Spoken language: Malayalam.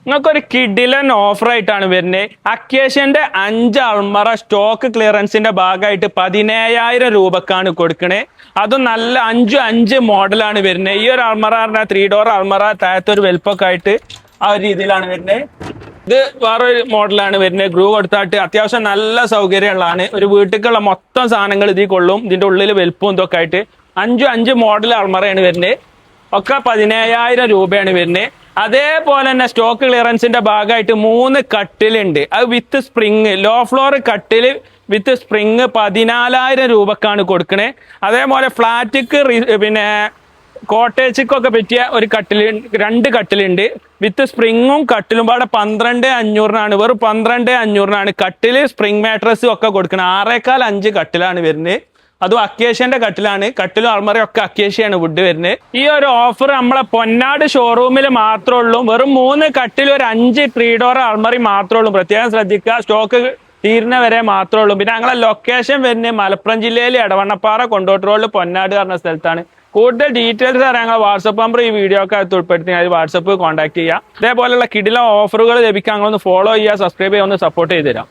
നിങ്ങൾക്കൊരു കിഡിലൻ ഓഫർ ആയിട്ടാണ് വരുന്നത്. അക്കേഷ്യന്റെ 5 അൾമറ സ്റ്റോക്ക് ക്ലിയറൻസിന്റെ ഭാഗമായിട്ട് 17,000 രൂപക്കാണ് കൊടുക്കണേ. അതും നല്ല 5 മോഡലാണ് വരുന്നത്. ഈ ഒരു അൾമറ പറഞ്ഞാൽ 3 ഡോർ അൾമറ, താഴത്തൊരു വെൽപ്പൊക്കെ ആയിട്ട് ആ ഒരു രീതിയിലാണ് വരുന്നത്. ഇത് വേറൊരു മോഡലാണ് വരുന്നത്. ഗ്രൂ കൊടുത്തായിട്ട് അത്യാവശ്യം നല്ല സൗകര്യമുള്ളതാണ്. ഒരു വീട്ടിലേക്കുള്ള മൊത്തം സാധനങ്ങൾ ഇതിൽ കൊള്ളും. ഇതിന്റെ ഉള്ളിൽ വെൽപ്പും ഇതൊക്കെ ആയിട്ട് 5 മോഡൽ അൾമറയാണ് വരുന്നത്. ഒക്കെ 17,000 രൂപയാണ് വരുന്നത്. അതേപോലെ തന്നെ സ്റ്റോക്ക് ക്ലിയറൻസിന്റെ ഭാഗമായിട്ട് 3 കട്ടിലുണ്ട്. അത് വിത്ത് സ്പ്രിങ്, ലോ ഫ്ലോർ കട്ടില് വിത്ത് സ്പ്രിങ് 14,000 രൂപക്കാണ് കൊടുക്കണേ. അതേപോലെ ഫ്ലാറ്റിക്ക് പിന്നെ കോട്ടേജിക്കൊക്കെ പറ്റിയ ഒരു കട്ടില്, 2 കട്ടിലുണ്ട് വിത്ത് സ്പ്രിങ്ങും കട്ടിലും പാടെ 12,500 വെറും 12,500 കട്ടില് സ്പ്രിങ് മാട്രസും ഒക്കെ കൊടുക്കണം. 6.25 കട്ടിലാണ് വരുന്നത്. അതും അക്കേഷ്യന്റെ കട്ടിലാണ്. കട്ടിലും അൾമറയും ഒക്കെ അക്കേഷ്യയാണ് വുഡ് വരുന്നത്. ഈ ഒരു ഓഫർ നമ്മളെ പൊന്നാട് ഷോറൂമിൽ മാത്രമേ ഉള്ളൂ. വെറും 3 കട്ടിൽ ഒരു 5 3 ഡോർ അൾമറി മാത്രമേ ഉള്ളൂ. പ്രത്യേകം ശ്രദ്ധിക്കുക, സ്റ്റോക്ക് തീരുന്ന വരെ മാത്രമേ ഉള്ളൂ. പിന്നെ ഞങ്ങളെ ലൊക്കേഷൻ വരുന്നത് മലപ്പുറം ജില്ലയിലെ എടവണ്ണപ്പാറ കൊണ്ടോട്ട് റോഡിൽ പൊന്നാട് പറഞ്ഞ സ്ഥലത്താണ്. കൂടുതൽ ഡീറ്റെയിൽസ് അറിയാൻ ഞങ്ങൾ വാട്സപ്പ് നമ്പർ ഈ വീഡിയോ ഒക്കെ ഉൾപ്പെടുത്തി വാട്സപ്പ് കോൺടാക്ട് ചെയ്യുക. ഇതേപോലെയുള്ള കിടിലൻ ഓഫറുകൾ ലഭിക്കാൻ ഞങ്ങളൊന്ന് ഫോളോ ചെയ്യുക, സബ്സ്ക്രൈബ് ചെയ്യുക, ഒന്ന് സപ്പോർട്ട് ചെയ്ത് തരാം.